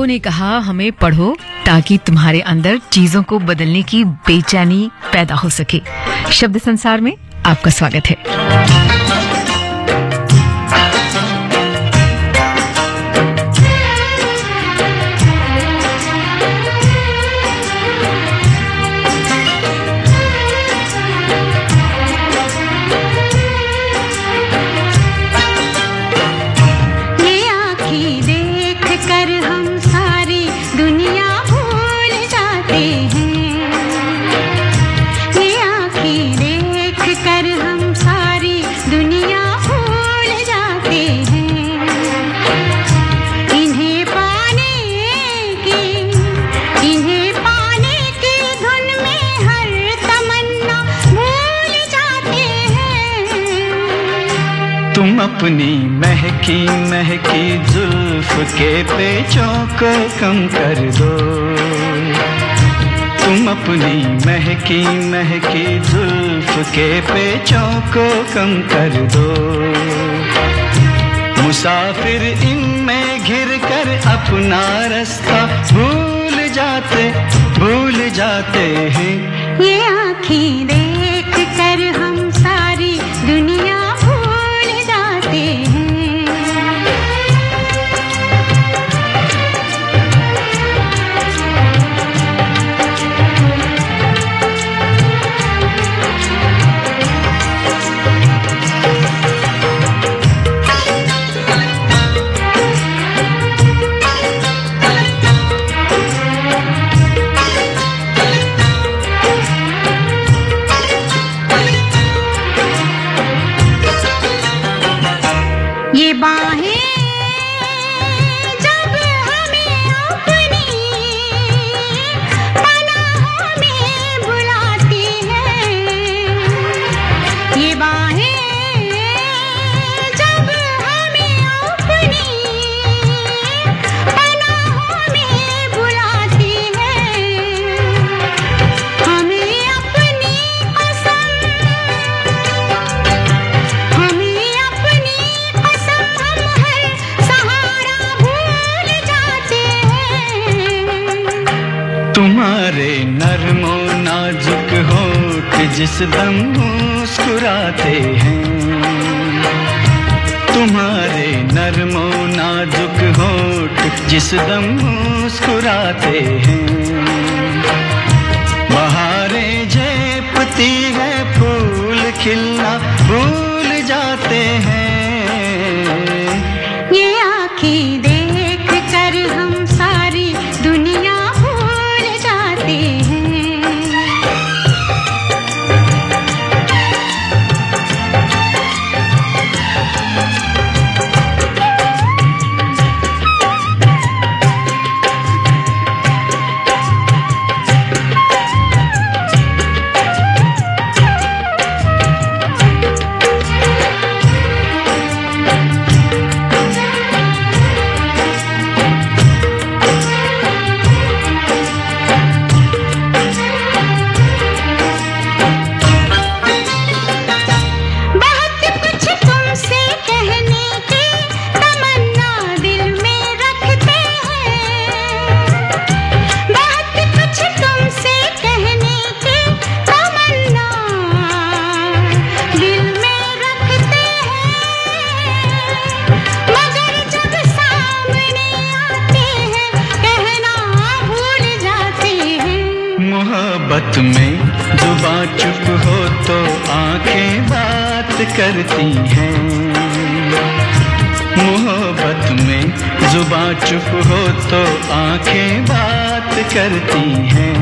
ने कहा हमें पढ़ो ताकि तुम्हारे अंदर चीजों को बदलने की बेचैनी पैदा हो सके। शब्द संसार में आपका स्वागत है। तुम अपनी महकी महकी जुल्फ के पेचों को कम कर दो। तुम अपनी महकी महकी जुल्फ के पेचों को कम कर दो। मुसाफिर इनमें घिर कर अपना रास्ता भूल जाते हैं। ये आँखें देख कर हम सारी दुनिया ये बाहें जब हमें अपनी पनाहों में बुलाती हैं। ये बाहें जब हमें अपनी पनाहों में बुलाती हैं। हमें अपनी तुम्हारे नर्मो नाजुक होठ जिस दम मुस्कुराते हैं। तुम्हारे नर्मो नाजुक होठ जिस दम मुस्कुराते हैं। बहारें झेपती है फूल खिलना भूल जाते हैं। ये आँखें देख कर हम सारी दुनिया मोहब्बत में जुबां चुप हो तो आंखें बात करती हैं। मोहब्बत में जुबां चुप हो तो आंखें बात करती हैं।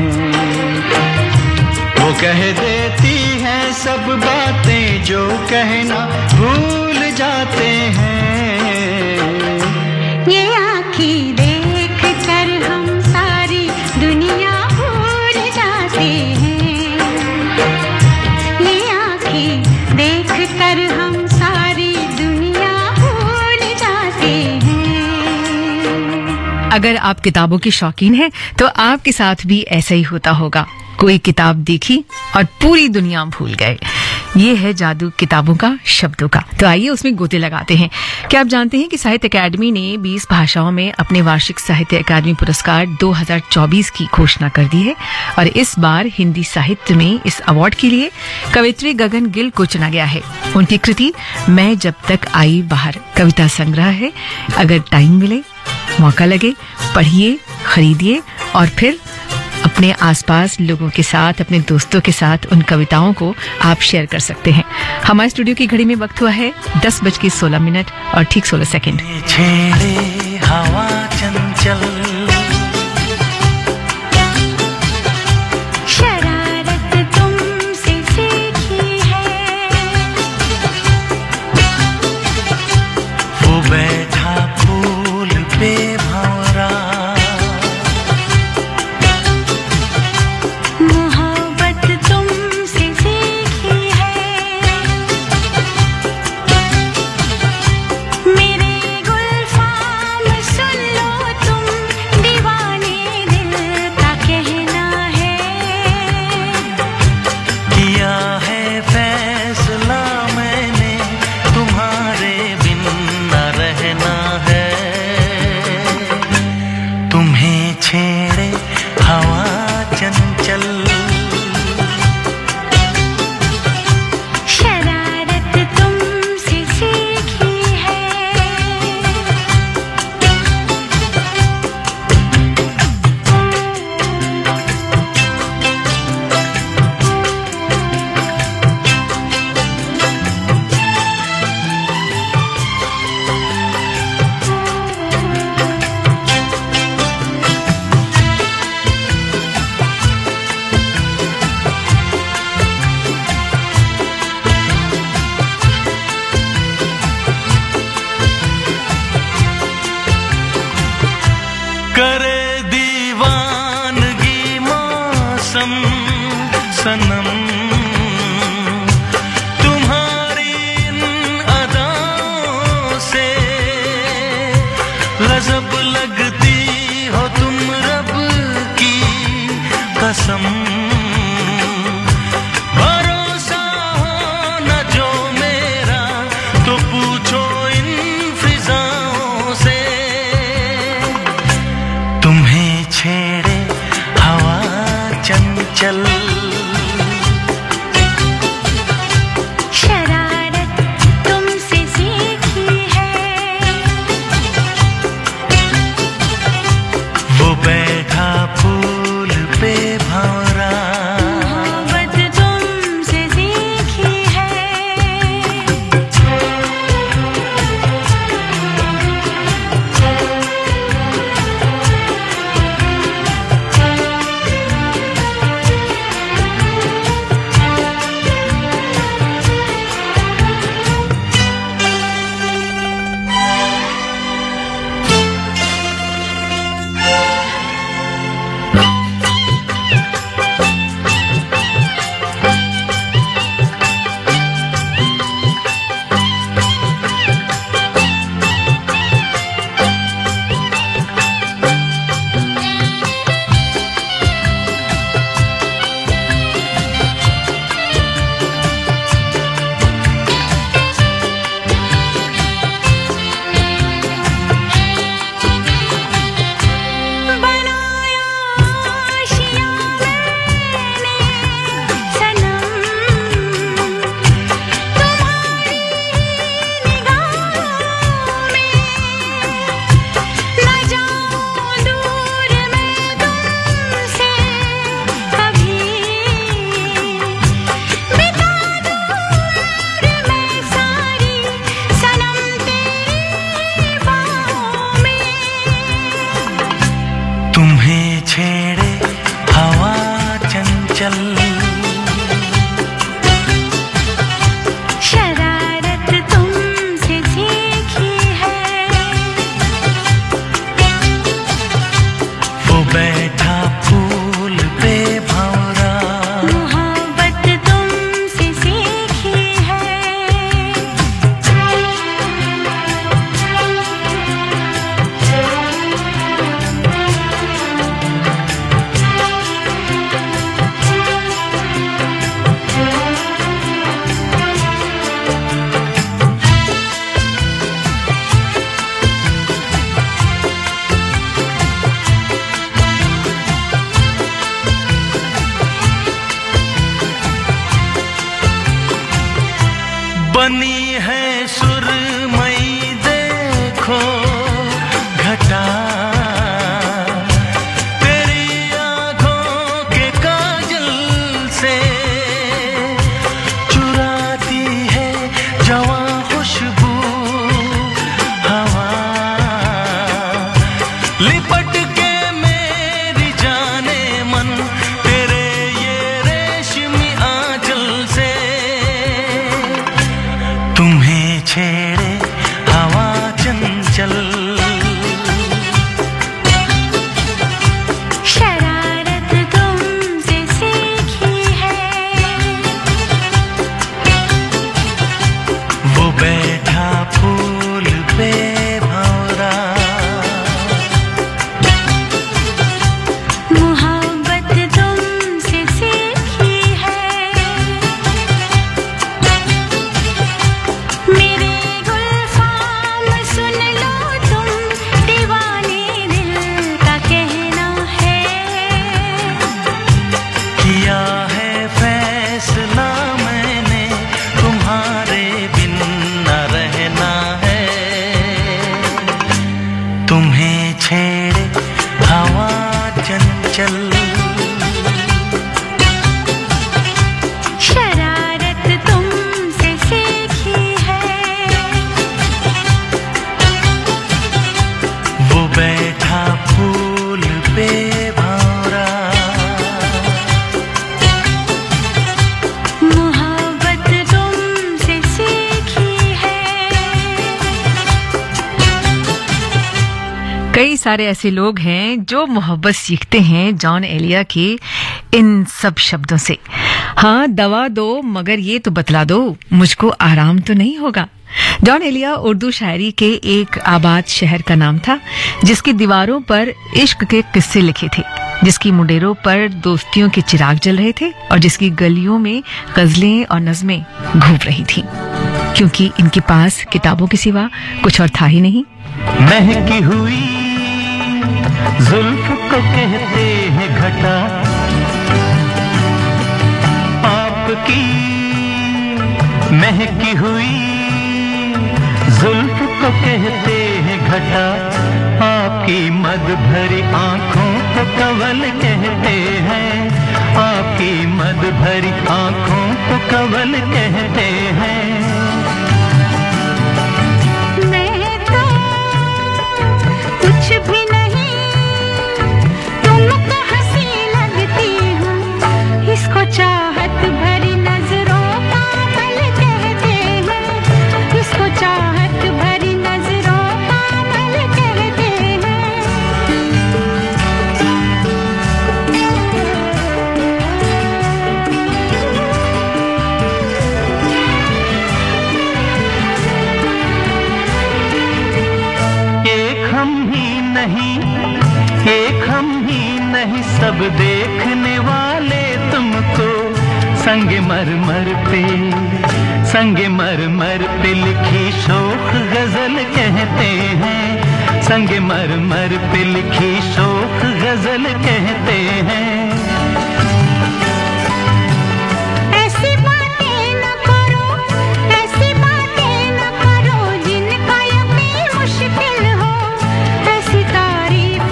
वो कह देती हैं सब बातें जो कहना भूल जाते हैं। ये आँखें देख कर हम सारी दुनिया देख कर हम सारी दुनिया भूल जाते हैं। अगर आप किताबों के शौकीन हैं तो आपके साथ भी ऐसा ही होता होगा। कोई किताब देखी और पूरी दुनिया भूल गए। ये है जादू किताबों का, शब्दों का। तो आइए उसमें गोते लगाते हैं। क्या आप जानते हैं कि साहित्य अकादमी ने 20 भाषाओं में अपने वार्षिक साहित्य अकादमी पुरस्कार 2024 की घोषणा कर दी है और इस बार हिंदी साहित्य में इस अवार्ड के लिए कवित्री गगन गिल को चुना गया है। उनकी कृति मैं जब तक आई बाहर कविता संग्रह है। अगर टाइम मिले, मौका लगे, पढ़िए, खरीदिए और फिर अपने आसपास लोगों के साथ, अपने दोस्तों के साथ उन कविताओं को आप शेयर कर सकते हैं। हमारे स्टूडियो की घड़ी में वक्त हुआ है 10:16 और ठीक 16 सेकंड। छेड़े हवा चंचल, शरारत तुमसे सीखी है, वो बैठा फूल पे भंवरा, मोहब्बत तुमसे सीखी है, मेरे गुलफाम सुन लो तुम, दीवाने दिल का कहना है, किया है फैसला मैंने, तुम्हारे बिन न रहना है। तुम्हें छेड़े हवा चंचल, शरारत तुमसे सीखी है, करे दीवानगी मौसम सनम, तुम्हारी इन अदाओं से लजब लगती हो तुम रब की कसम। भरोसा हो न जो मेरा तो पूछो इन फिजाओं से, तुम्हें छेड़े हवा चंचल, शरारत तुमसे सीखी है, वो बैठा फूल पे भंवरा, मोहब्बत तुमसे सीखी है। तुम्हें छेड़े हवा चंचल, शरारत तुमसे सीखी है, वो बैठा फूल पे भंवरा, मोहब्बत तुमसे सीखी है। बनी है सुरमई देखो घटा, तेरी आंखों के काजल से चुराती है जवां खुशबू हवा, लिपट के मेरी जाने मन तेरे ये रेशमी आंचल से, तुम्हें छेड़े हवा चंचल, शरारत तुमसे सीखी है, वो बैठा फूल पे भंवरा, मोहब्बत तुमसे सीखी है, मेरे गुलफाम सुन लो तुम, दीवाने दिल का कहना है, किया है फैसला मैंने तुम्हारे बिन न रहना है, तुम्हें छेड़े हवा चंचल, शरारत तुमसे सीखी है, वो बैठा फूल पे भंवरा, मोहब्बत तुमसे सीखी है। कई सारे ऐसे लोग हैं जो मोहब्बत सीखते हैं जॉन एलिया के इन सब शब्दों से। हाँ, दवा दो मगर ये तो बतला दो मुझको आराम तो नहीं होगा। जॉन एलिया उर्दू शायरी के एक आबाद शहर का नाम था जिसकी दीवारों पर इश्क के किस्से लिखे थे, जिसकी मुंडेरों पर दोस्तियों के चिराग जल रहे थे और जिसकी गलियों में गजलें और नज़में घूम रही थी, क्योंकि इनके पास किताबों के सिवा कुछ और था ही नहीं। महकी हुई जुल्फ को कहते हैं घटा, आपकी महकी हुई जुल्फ को कहते हैं घटा, आपकी मद भरी आंखों को कवल कहते हैं, आपकी मद भरी आंखों को कवल कहते हैं। मैं तो कुछ भी नहीं, तुमको हंसी लगती हूँ, इसको चाहत भरी नजरों का मल कहते हैं, इसको चाहत भरी नजरों का मल कहते हैं। एक हम ही नहीं, एक हम ही नहीं, सब देखने वाले तुमको संगे मरमर पे लिखी शोख गजल कहते हैं, संगे मरमर पे लिखी शोख गजल कहते हैं। ऐसी बातें न करो, ऐसी बातें न करो जिनका यकीन मुश्किल हो, ऐसी तारीफ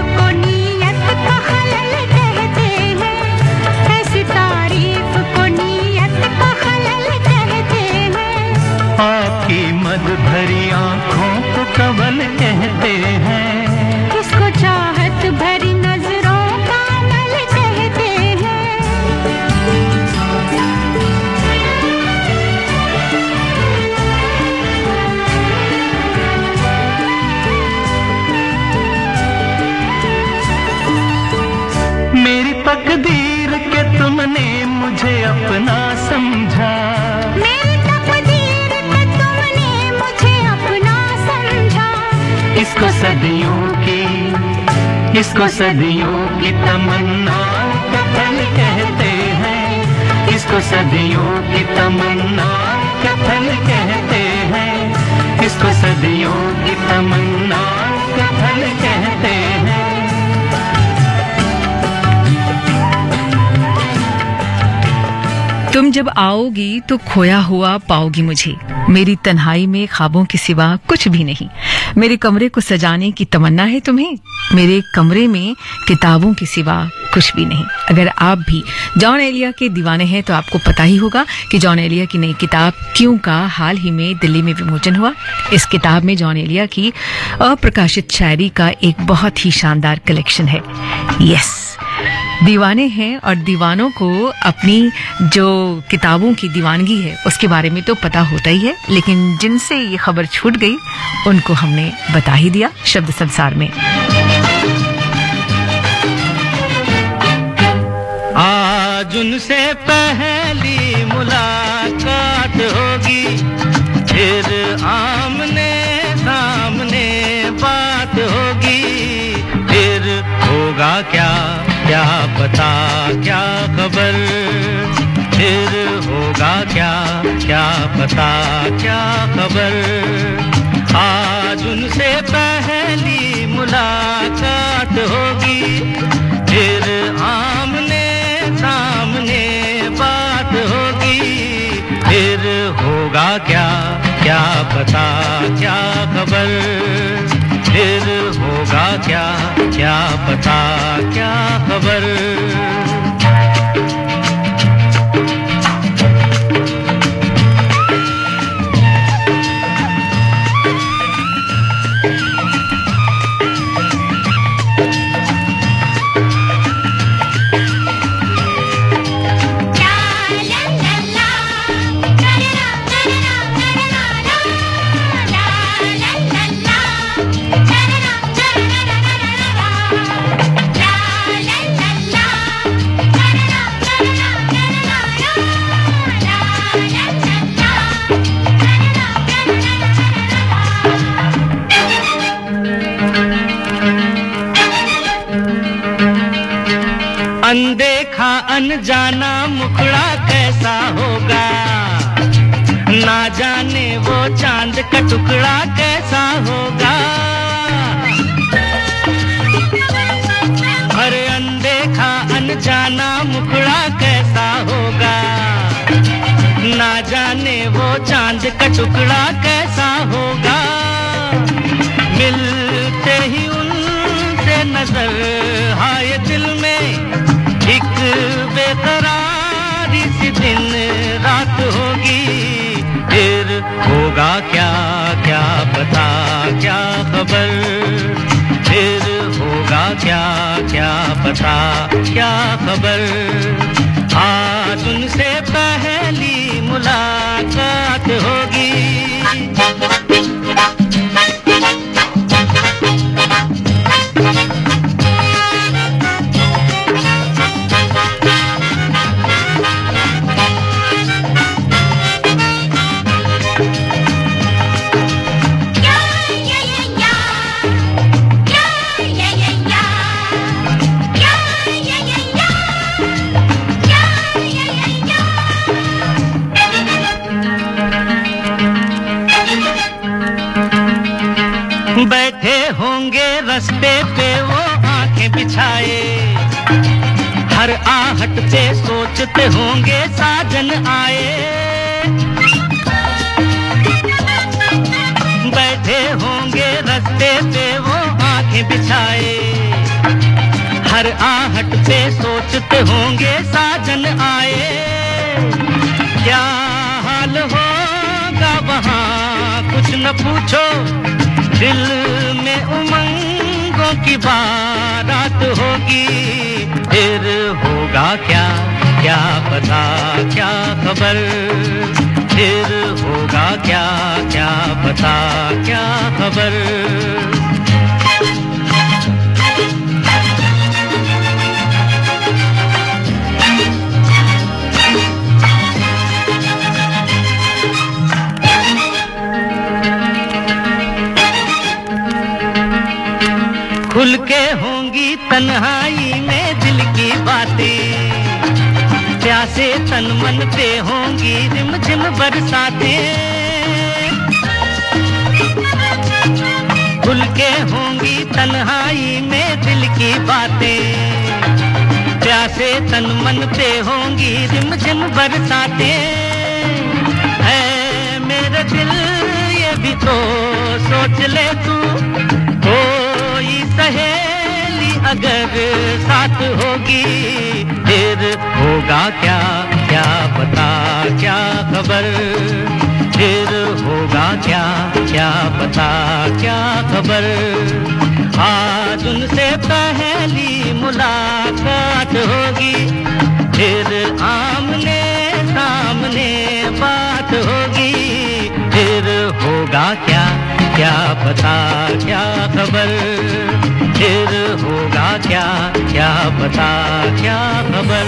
को नीयत का खलल कहते हैं, ऐसी तारीफ को नीयत का खलल कहते हैं। आपकी मद भरी आंखों को कवल कहते हैं, इसको चाहत भरी नजरों का मल कहते हैं। मेरी तकदीर के तुमने मुझे अपना समझा, मेरी तकदीर पे तुमने मुझे अपना समझा, इसको सदियों की तमन्नाओं का फल कहते हैं, इसको सदियों की तमन्नाओं का फल कहते हैं, इसको सदियों की तमन्नाओं का फल कहते हैं। तुम जब आओगी तो खोया हुआ पाओगी मुझे, मेरी तन्हाई में ख्वाबों के सिवा कुछ भी नहीं। मेरे कमरे को सजाने की तमन्ना है तुम्हें, मेरे कमरे में किताबों के सिवा कुछ भी नहीं। अगर आप भी जॉन एलिया के दीवाने हैं तो आपको पता ही होगा कि जॉन एलिया की नई किताब क्यों का हाल ही में दिल्ली में विमोचन हुआ। इस किताब में जॉन एलिया की अप्रकाशित शायरी का एक बहुत ही शानदार कलेक्शन है। यस, दीवाने हैं और दीवानों को अपनी जो किताबों की दीवानगी है उसके बारे में तो पता होता ही है, लेकिन जिनसे ये खबर छूट गई उनको हमने बता ही दिया शब्द संसार में। आज उनसे पहली मुलाकात होगी, फिर आमने सामने बात होगी, फिर होगा क्या क्या पता क्या खबर, फिर होगा क्या क्या पता क्या खबर। आज उनसे पहली मुलाकात होगी, फिर आमने सामने बात होगी, फिर होगा क्या क्या पता क्या खबर, फिर होगा क्या क्या पता क्या खबर। अनदेखा अनजाना मुखड़ा कैसा होगा, ना जाने वो चांद का टुकड़ा कैसा होगा। अरे अनदेखा अनजाना मुखड़ा कैसा होगा, ना जाने वो चांद का टुकड़ा कैसा होगा। मिलते ही उनसे नजर आए दिल में एक बेकरारी सी दिन रात होगी, फिर होगा क्या क्या पता क्या खबर, फिर होगा क्या क्या पता क्या खबर। आज उनसे पहली मुलाकात होगी। बैठे होंगे रास्ते पे वो आंखें बिछाए, हर आहट पे सोचते होंगे साजन आए। बैठे होंगे रास्ते पे वो आंखें बिछाए, हर आहट पे सोचते होंगे साजन आए। क्या हाल होगा वहाँ कुछ न पूछो, दिल में उमंगों की बारात होगी, फिर होगा क्या क्या पता क्या खबर, फिर होगा क्या क्या पता क्या खबर। खुल के होंगी तन्हाई में दिल की बातें, प्यासे तन मन पे होंगी रिमझिम बरसातें। खुल के होंगी तन्हाई में दिल की बातें, प्यासे तन मन पे होंगी रिमझिम बरसाते। है मेरे दिल ये भी तो सोच ले तू, कोई सहेली अगर साथ होगी फिर होगा क्या क्या पता क्या खबर, फिर होगा क्या क्या पता क्या खबर। आज उनसे पहली मुलाकात होगी फिर आमने सामने बात होगी, फिर होगा क्या क्या पता क्या खबर, फिर होगा क्या क्या पता क्या खबर।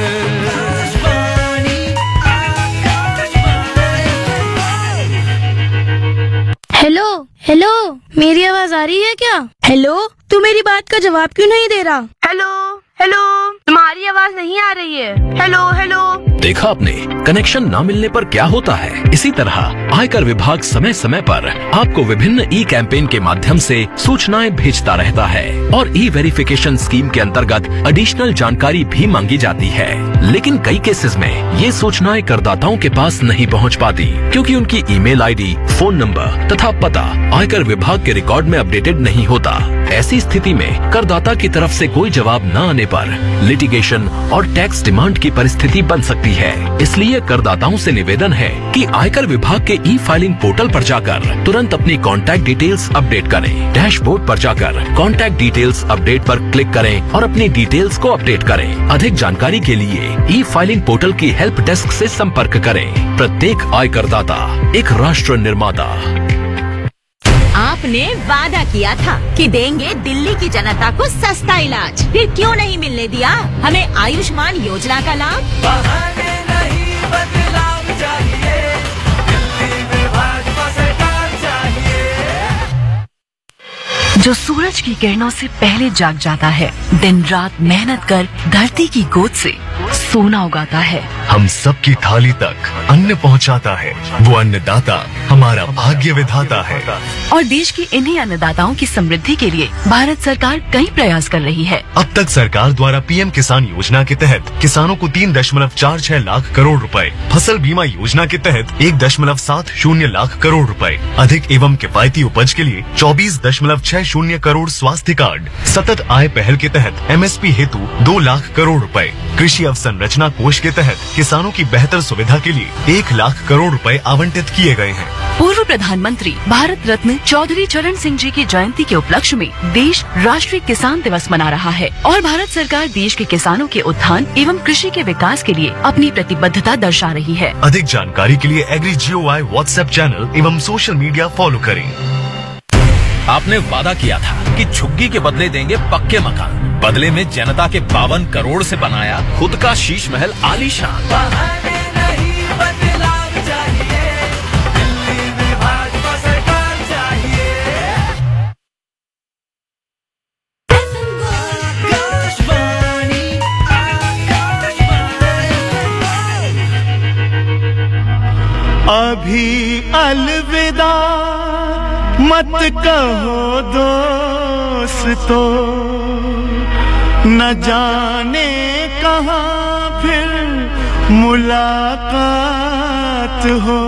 हेलो हेलो, मेरी आवाज आ रही है क्या? हेलो, तू मेरी बात का जवाब क्यों नहीं दे रहा? हेलो हेलो, तुम्हारी आवाज नहीं आ रही है। Hello hello. देखा आपने, कनेक्शन ना मिलने पर क्या होता है। इसी तरह आयकर विभाग समय समय पर आपको विभिन्न ई कैंपेन के माध्यम से सूचनाएं भेजता रहता है और ई वेरिफिकेशन स्कीम के अंतर्गत एडिशनल जानकारी भी मांगी जाती है। लेकिन कई केसेस में ये सूचनाएं करदाताओं के पास नहीं पहुंच पाती क्योंकि उनकी ईमेल आईडी, फोन नंबर तथा पता आयकर विभाग के रिकॉर्ड में अपडेटेड नहीं होता। ऐसी स्थिति में करदाता की तरफ से कोई जवाब न आने पर लिटिगेशन और टैक्स डिमांड की परिस्थिति बन सकती है। इसलिए करदाताओं से निवेदन है कि आयकर विभाग के ई फाइलिंग पोर्टल पर जाकर तुरंत अपनी कॉन्टैक्ट डिटेल्स अपडेट करें। डैशबोर्ड पर जाकर कॉन्टैक्ट डिटेल्स अपडेट पर क्लिक करें और अपनी डिटेल्स को अपडेट करें। अधिक जानकारी के लिए ई फाइलिंग पोर्टल की हेल्प डेस्क से संपर्क करें। प्रत्येक आयकरदाता एक राष्ट्र निर्माता। आपने वादा किया था कि देंगे दिल्ली की जनता को सस्ता इलाज, फिर क्यों नहीं मिलने दिया हमें आयुष्मान योजना का लाभ? बहाने नहीं बदलाव चाहिए, दिल्ली में भाजपा सरकार चाहिए। जो सूरज की किरणों से पहले जाग जाता है, दिन रात मेहनत कर धरती की गोद से सोना उगाता है, हम सबकी थाली तक अन्न पहुंचाता है, वो अन्नदाता हमारा भाग्य विधाता है। और देश की इन्हीं अन्नदाताओं की समृद्धि के लिए भारत सरकार कई प्रयास कर रही है। अब तक सरकार द्वारा पीएम किसान योजना के तहत किसानों को 3.46 लाख करोड़ रुपए, फसल बीमा योजना के तहत 1.70 लाख करोड़ रुपए, अधिक एवं किफायती उपज के लिए 24.60 करोड़ स्वास्थ्य कार्ड, सतत आय पहल के तहत एमएसपी हेतु 2 लाख करोड़ रुपए, कृषि अवसंरचना कोष के तहत किसानों की बेहतर सुविधा के लिए 1 लाख करोड़ रुपए आवंटित किए गए हैं। पूर्व प्रधानमंत्री भारत रत्न चौधरी चरण सिंह जी की जयंती के उपलक्ष्य में देश राष्ट्रीय किसान दिवस मना रहा है और भारत सरकार देश के किसानों के उत्थान एवं कृषि के विकास के लिए अपनी प्रतिबद्धता दर्शा रही है। अधिक जानकारी के लिए एग्रीजीओआई व्हाट्सएप चैनल एवं सोशल मीडिया फॉलो करें। आपने वादा किया था कि झुग्गी के बदले देंगे पक्के मकान, बदले में जनता के 52 करोड़ से बनाया खुद का शीश महल आलीशान। बहाने नहीं बदलाव चाहिए, दिल्ली में भाजपा सरकार चाहिए। आकाशवाणी, अभी अलविदा मत कहो दोस्तों, न जाने कहाँ फिर मुलाकात हो,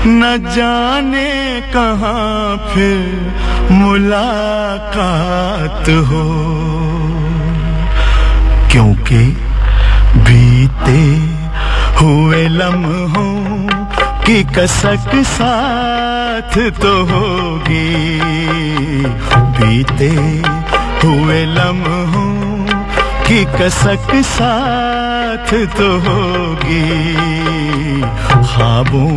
न जाने कहाँ फिर मुलाकात हो, क्योंकि बीते हुए लम्हों की कसक साथ तो होगी, बीते हुए लम्हों की कसक साथ तो होगी, ख्वाबों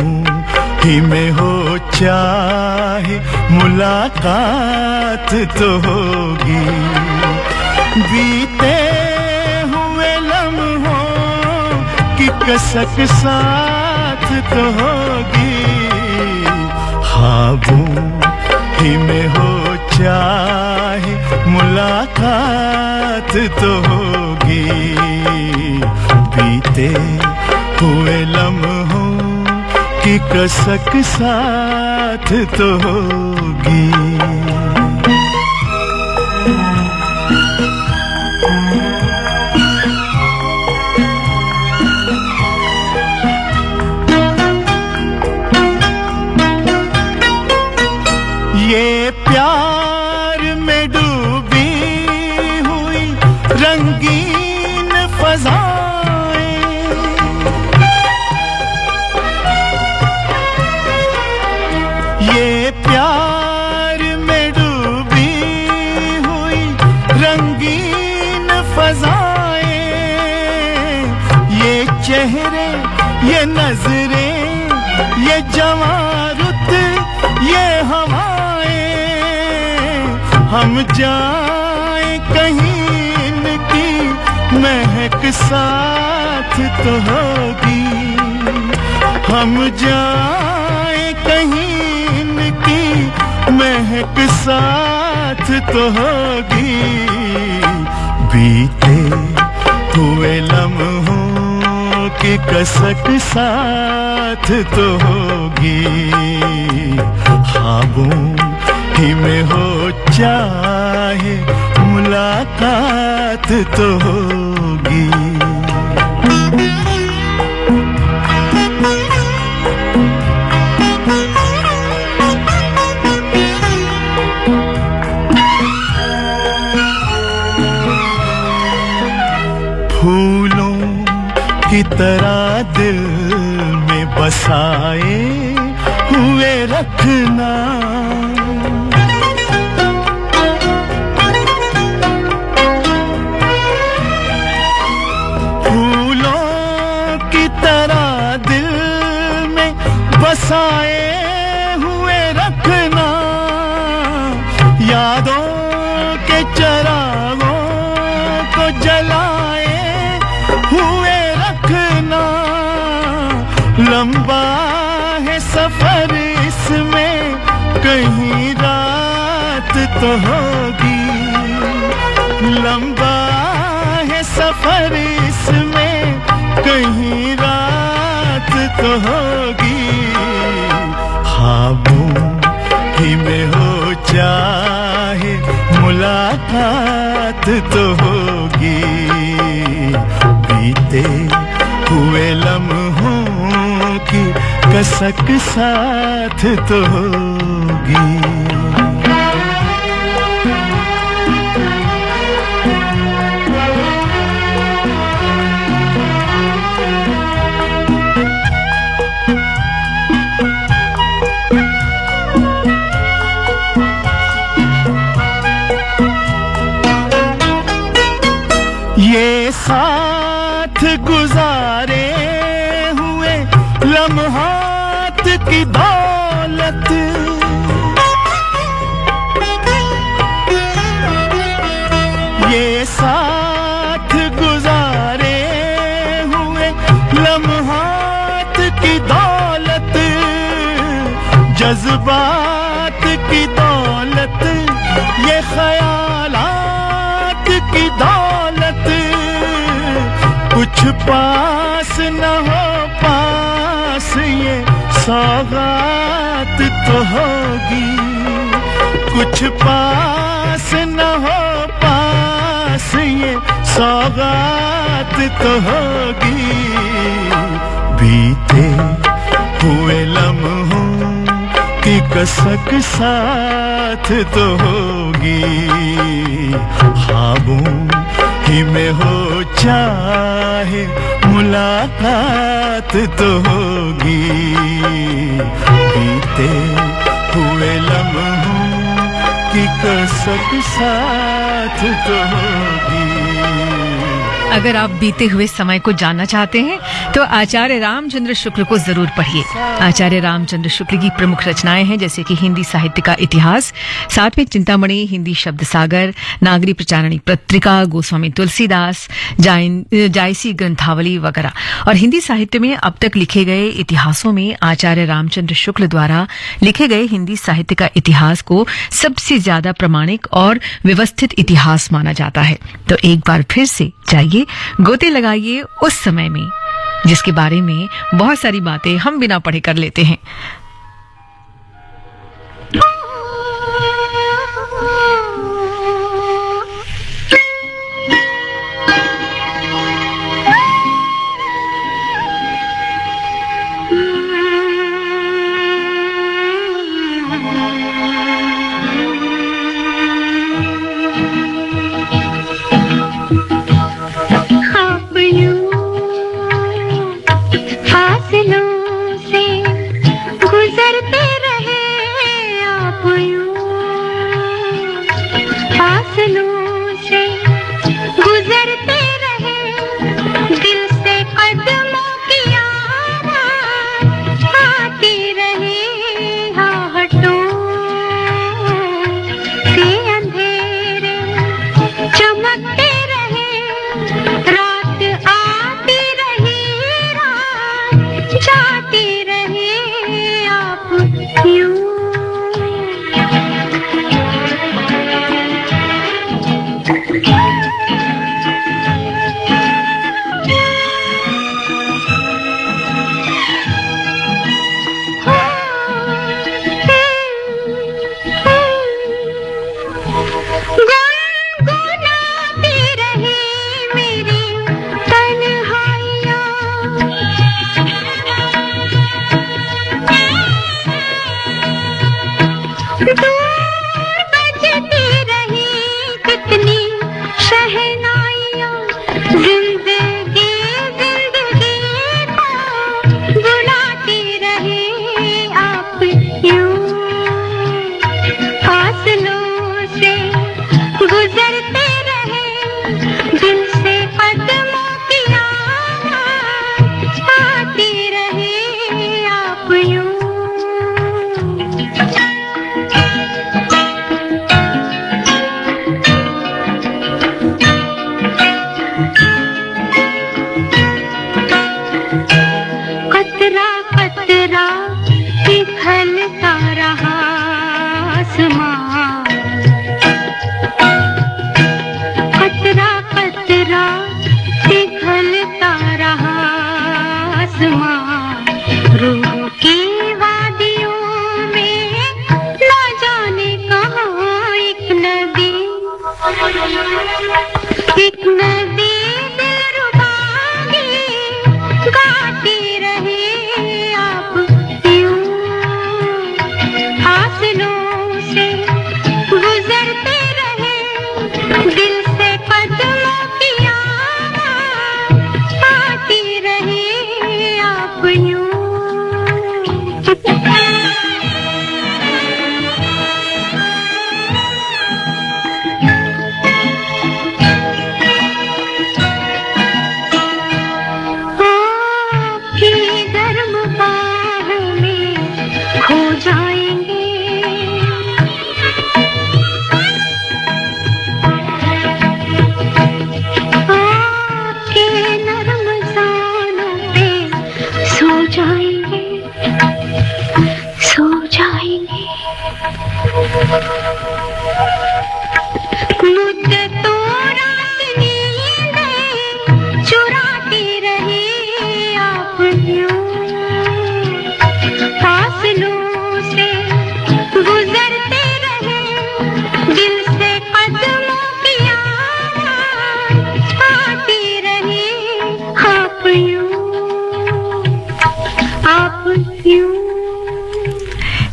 ही में हो चाहे मुलाकात तो होगी, बीते हुए लम्हों की कसक साथ तो होगी, ख्वाबों ही में हो चाहे मुलाकात तो होगी, बीते हुए लम्हों की कसक साथ तो होगी। चेहरे, ये नजरें, ये जवां रुत, ये हवाएं, हम जाएं कहीं इनकी महक साथ तो होगी। हम जाएं कहीं इनकी महक साथ तो होगी। बीते हुए लम्हों की कसक साथ तो होगी। ख्वाबों ही में हो चाहे मुलाकात तो होगी। फूलों की तरह दिल में बसाए हुए रखना। फूलों की तरह दिल में बसाए हुए रखना। यादों के चरागों को जलाए हुए रखना। लंबा है सफर इसमें कहीं रात तो होगी। लंबा है सफर इसमें कहीं रात तो होगी। ख्वाबों ही में हो चाहे मुलाकात तो होगी। बीते हुए लम्हों की कसक साथ तो होगी। ये साथ गुजारे हुए लम्हात की दौलत। ये साथ गुजारे हुए लम्हात की दौलत। जज्बात की दौलत, ये ख्यालात की दौलत। कुछ पास न हो पास ये सौगात तो होगी। कुछ पास न हो पास ये सौगात तो होगी। बीते हुए लम्हों की कसक साथ तो होगी। ख्वाबों ही में हो चाहे मुलाकात तो होगी। बीते हुए लम्हों की कसक साथ तो होगी। अगर आप बीते हुए समय को जानना चाहते हैं तो आचार्य रामचंद्र शुक्ल को जरूर पढ़िए। आचार्य रामचंद्र शुक्ल की प्रमुख रचनाएं हैं जैसे कि हिंदी साहित्य का इतिहास, साथ में चिंतामणि, हिंदी शब्द सागर, नागरी प्रचारणी पत्रिका, गोस्वामी तुलसीदास, जायसी ग्रंथावली वगैरह। और हिंदी साहित्य में अब तक लिखे गए इतिहासों में आचार्य रामचंद्र शुक्ल द्वारा लिखे गए हिंदी साहित्य का इतिहास को सबसे ज्यादा प्रामाणिक और व्यवस्थित इतिहास माना जाता है। तो एक बार फिर से जाइए, गोते लगाइए उस समय में जिसके बारे में बहुत सारी बातें हम बिना पढ़े कर लेते हैं। गुजरते रहे दिल से कदमों एक नदी दिलरुबागी गाती रहे आप यूं, फासलों से गुजरते रहे, दिल से कदमों की आवाज़ आती रहे आप यूं।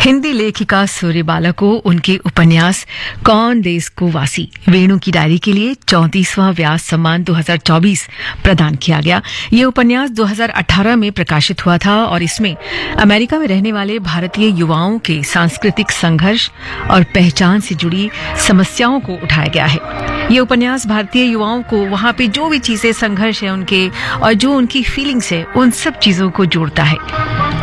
हिंदी लेखिका सूर्यबाला को उनके उपन्यास कौन देश को वासी वेणु की डायरी के लिए 34वां व्यास सम्मान 2024 प्रदान किया गया। ये उपन्यास 2018 में प्रकाशित हुआ था और इसमें अमेरिका में रहने वाले भारतीय युवाओं के सांस्कृतिक संघर्ष और पहचान से जुड़ी समस्याओं को उठाया गया है। ये उपन्यास भारतीय युवाओं को वहां पे जो भी चीजें संघर्ष है उनके और जो उनकी फीलिंग्स है उन सब चीजों को जोड़ता है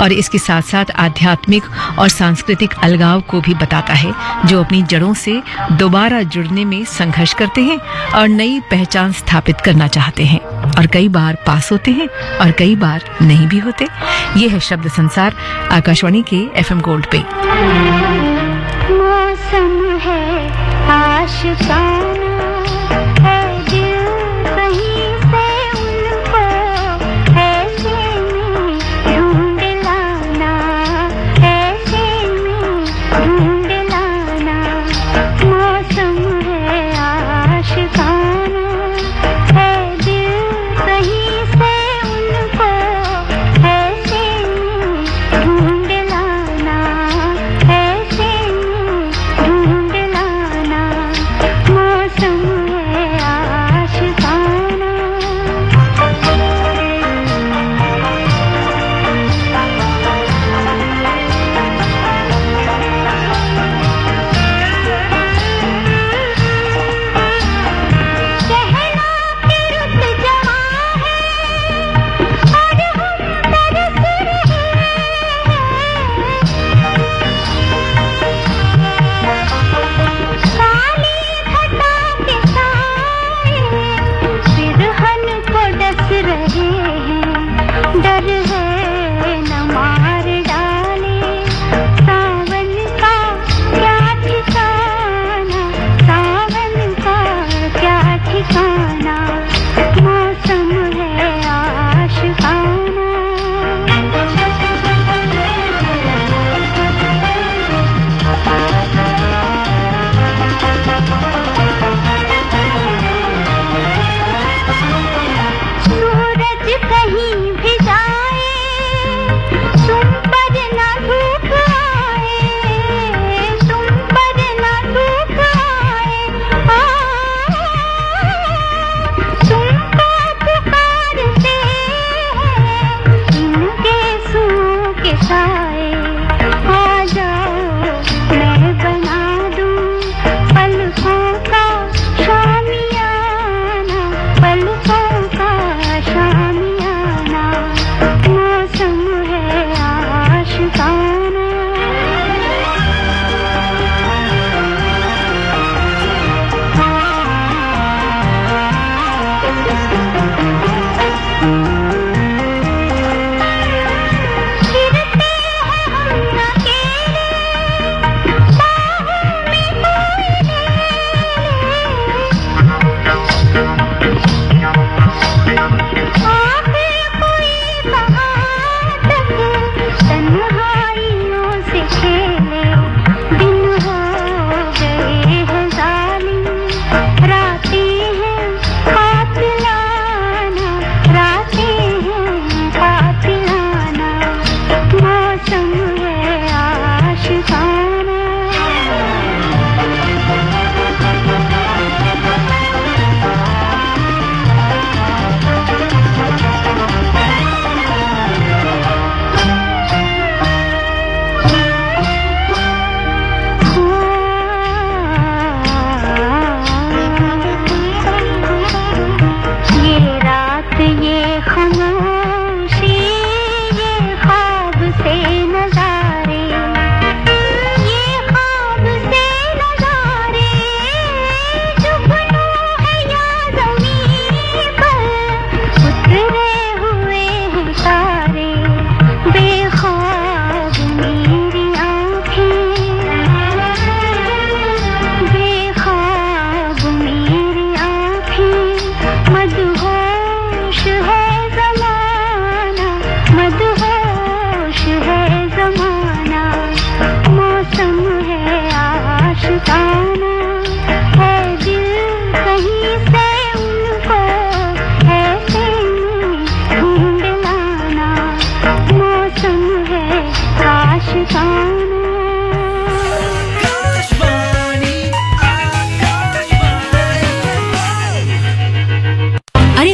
और इसके साथ साथ आध्यात्मिक और सांस्कृतिक अलगाव को भी बताता है, जो अपनी जड़ों से दोबारा जुड़ने में संघर्ष करते हैं और नई पहचान स्थापित करना चाहते हैं और कई बार पास होते हैं और कई बार नहीं भी होते। ये है शब्द संसार आकाशवाणी के FM गोल्ड पे। मौसम है आशिकाना, है दिल कहीं से उनको ऐसे में ढूंढ लाना, ऐसे में ढूंढ लाना। मौसम है आशिकाना, है दिल कहीं से उनको ऐसे में ढूंढ लाना, ऐसे में ढूंढ लाना।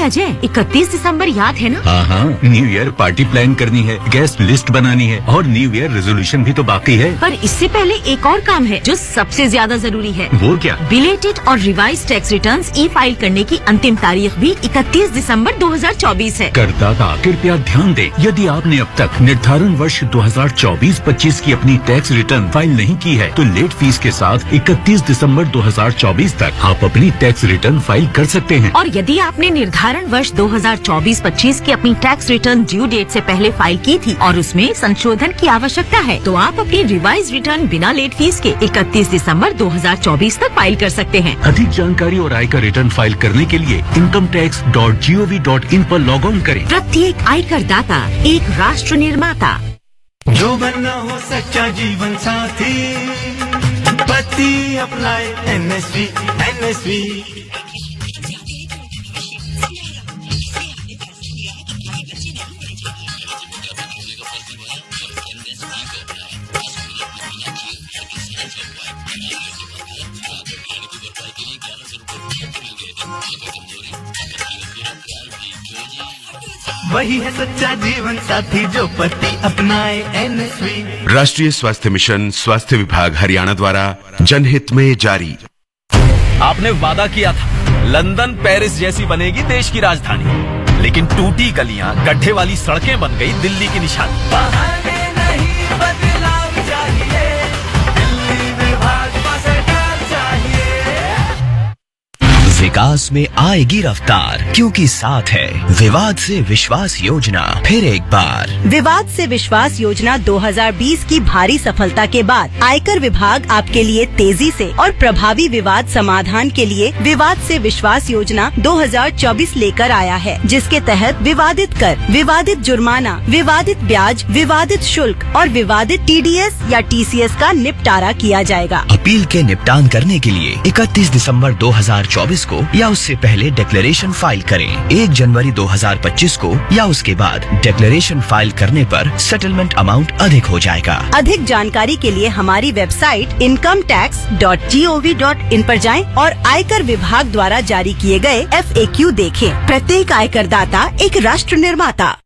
अजय, 31 दिसंबर याद है ना? हाँ हाँ, न्यू ईयर पार्टी प्लान करनी है, गेस्ट लिस्ट बनानी है और न्यू ईयर रेजोल्यूशन भी तो बाकी है। पर इससे पहले एक और काम है जो सबसे ज्यादा जरूरी है। वो क्या? बिलेटेड और रिवाइज टैक्स रिटर्न्स ई फाइल करने की अंतिम तारीख भी 31 दिसंबर 2024 है। करदाता कृपया ध्यान दें, यदि आपने अब तक निर्धारण वर्ष 2024-25 की अपनी टैक्स रिटर्न फाइल नहीं की है तो लेट फीस के साथ 31 दिसंबर 2024 तक आप अपनी टैक्स रिटर्न फाइल कर सकते हैं। और यदि आपने निर्धारण वर्ष 2024-25 की अपनी टैक्स रिटर्न ड्यू डेट से पहले फाइल की थी और उसमें संशोधन की आवश्यकता है तो आप अपनी रिवाइज रिटर्न बिना लेट फीस के 31 दिसंबर 2024 तक फाइल कर सकते हैं। अधिक जानकारी और आयकर रिटर्न फाइल करने के लिए incometax.gov.in पर लॉग ऑन करें। प्रत्येक आयकर दाता एक राष्ट्र निर्माता। जो बनना हो सच्चा जीवन साथी, पति अपनाए एनएसवी एनएसवी। वही है सच्चा जीवन साथी जो पति अपनाए एनएसवी। राष्ट्रीय स्वास्थ्य मिशन, स्वास्थ्य विभाग हरियाणा द्वारा जनहित में जारी। आपने वादा किया था लंदन पेरिस जैसी बनेगी देश की राजधानी, लेकिन टूटी गलियां, गड्ढे वाली सड़कें बन गई दिल्ली की निशानी। बहाने नहीं बदलाव चाहिए, दिल्ली में भाजपा सरकार चाहिए। विकास में आएगी रफ्तार, क्योंकि साथ है विवाद से विश्वास योजना। फिर एक बार विवाद से विश्वास योजना 2020 की भारी सफलता के बाद आयकर विभाग आपके लिए तेजी से और प्रभावी विवाद समाधान के लिए विवाद से विश्वास योजना 2024 लेकर आया है, जिसके तहत विवादित कर, विवादित जुर्माना, विवादित ब्याज, विवादित शुल्क और विवादित TDS या TCS का निपटारा किया जाएगा। अपील के निपटान करने के लिए 31 दिसंबर 2024 को या उससे पहले डिक्लेरेशन फाइल करें। 1 जनवरी 2025 को या उसके बाद डिक्लेरेशन फाइल करने पर सेटलमेंट अमाउंट अधिक हो जाएगा। अधिक जानकारी के लिए हमारी वेबसाइट incometax.gov.in पर जाएं और आयकर विभाग द्वारा जारी किए गए FAQ देखें। प्रत्येक आयकर दाता एक राष्ट्र निर्माता।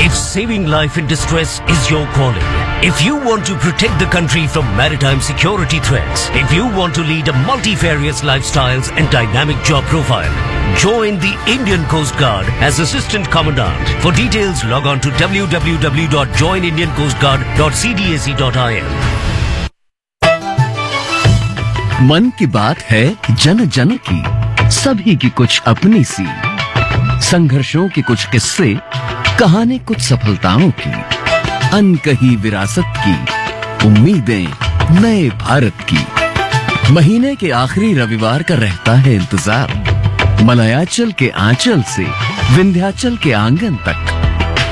If saving life in distress is your calling, if you want to protect the country from maritime security threats, if you want to lead a multifarious lifestyles and dynamic job profile, join the Indian Coast Guard as Assistant Commandant. For details, log on to www.joinindiancoastguard.cdac.in. मन की बात है जन जन की, सभी की कुछ अपनी सी, संघर्षों के कुछ किस्से, कहानी कुछ सफलताओं की, अनकही विरासत की, उम्मीदें नए भारत की। महीने के आखिरी रविवार का रहता है इंतजार, मलयाचल के आंचल से विंध्याचल के आंगन तक,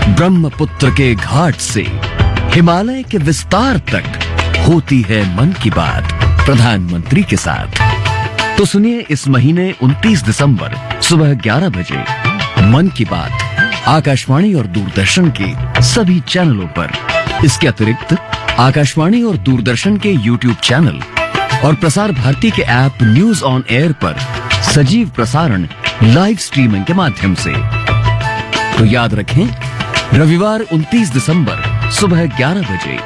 ब्रह्मपुत्र के घाट से हिमालय के विस्तार तक होती है मन की बात प्रधानमंत्री के साथ। तो सुनिए इस महीने 29 दिसंबर सुबह 11 बजे मन की बात आकाशवाणी और दूरदर्शन के सभी चैनलों पर। इसके अतिरिक्त आकाशवाणी और दूरदर्शन के YouTube चैनल और प्रसार भारती के ऐप न्यूज ऑन एयर पर सजीव प्रसारण लाइव स्ट्रीमिंग के माध्यम से। तो याद रखें, रविवार 29 दिसंबर सुबह 11 बजे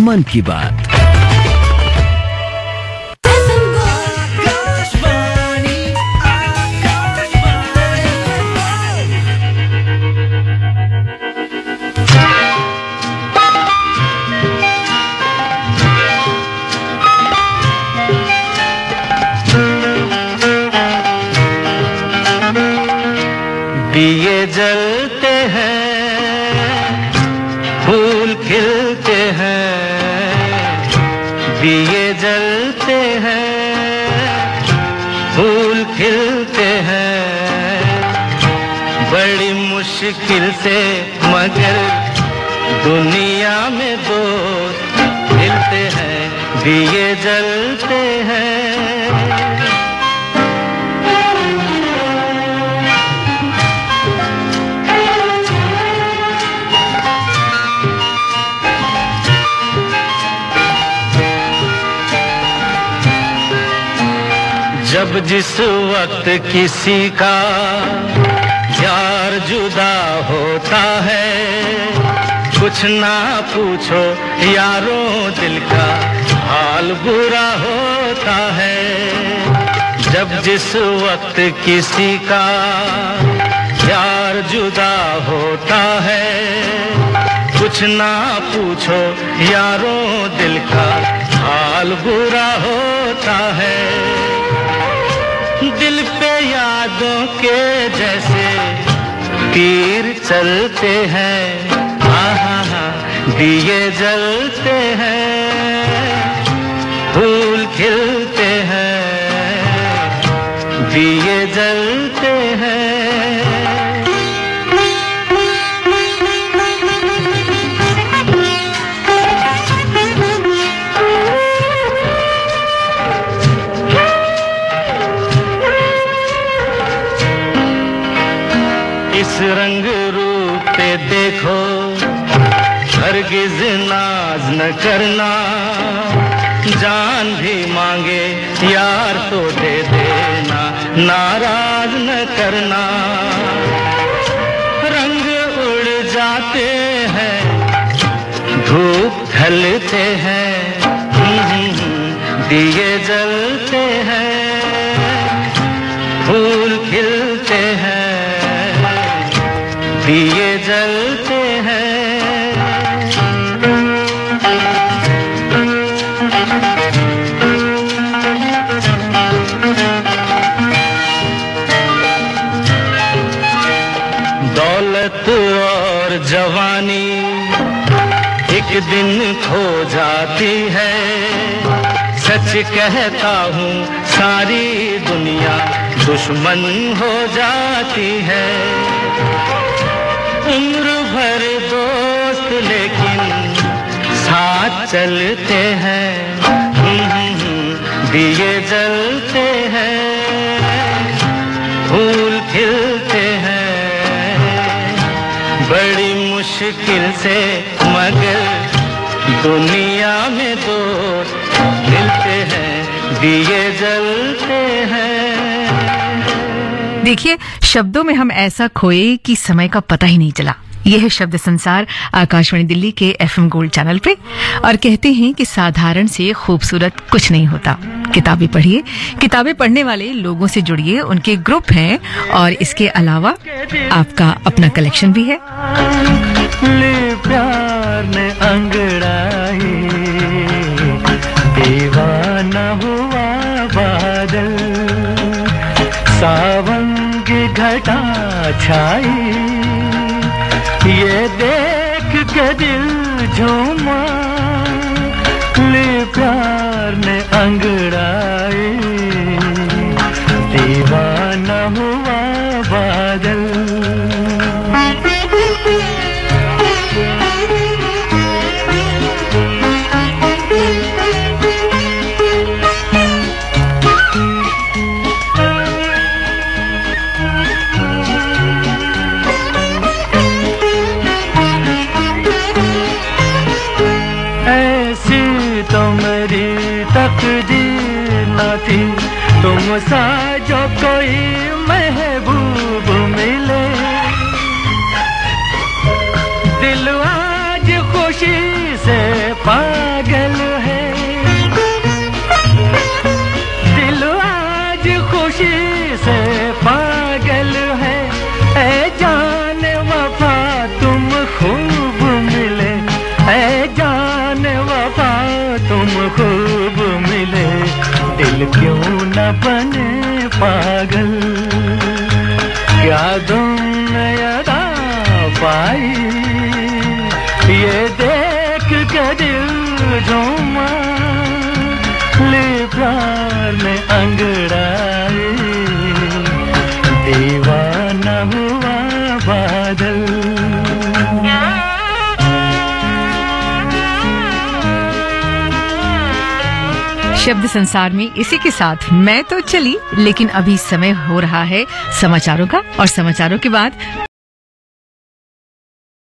मन की बात। दिए जलते हैं, फूल खिलते हैं, दिए जलते हैं, फूल खिलते हैं, बड़ी मुश्किल से मगर दुनिया में दोस्त मिलते हैं, दिए जलते हैं। जब जिस वक्त किसी का यार जुदा होता है, कुछ ना पूछो यारों दिल का हाल बुरा होता है। जब जिस वक्त किसी का यार जुदा होता है, कुछ ना पूछो यारों दिल का हाल बुरा होता है। दिल पे यादों के जैसे तीर चलते हैं, दिए जलते हैं, फूल खिलते हैं, दिए जलते हैं। इस रंग रूप पे देखो, हरगिज नाज न करना, जान भी मांगे यार तो दे देना, नाराज न करना। रंग उड़ जाते हैं, धूप ढलते हैं, दिए जलते हैं, फूल खिलते हैं, दिए जलते हैं। दौलत और जवानी एक दिन खो जाती है, सच कहता हूँ सारी दुनिया दुश्मन हो जाती है। उम्र भर दोस्त लेकिन साथ चलते हैं, दिए जलते हैं, फूल खिलते हैं, बड़ी मुश्किल से मगर दुनिया में दोस्त मिलते हैं, दिए जलते हैं। देखिए, शब्दों में हम ऐसा खोए कि समय का पता ही नहीं चला। यह है शब्द संसार, आकाशवाणी दिल्ली के FM गोल्ड चैनल पे। और कहते हैं कि साधारण से खूबसूरत कुछ नहीं होता। किताबें पढ़िए, किताबें पढ़ने वाले लोगों से जुड़िए, उनके ग्रुप हैं और इसके अलावा आपका अपना कलेक्शन भी है। ले प्यार ने अंगड़ाई, दीवाना हुआ बादल, सावन की घटा छाई, ये देख के दिल झूमा, ले प्यार ने अंगड़ाई, दीवाना हुआ बादल। तकदीर न थी तुम सा जो कोई महबूब मिले, दिल आज खुशी से पागल है, दिल आज खुशी से पागल है। ऐ जान वफा तुम खूब मिले, ऐ जान वफा तुम खूब मिले, दिल क्यों न बने पागल, क्या तुमने अदा पाई, ये देख के दिल झूमा, ले प्यार में अंगड़ाई, दीवाना हुआ बादल। शब्द संसार में इसी के साथ मैं तो चली, लेकिन अभी समय हो रहा है समाचारों का, और समाचारों के बाद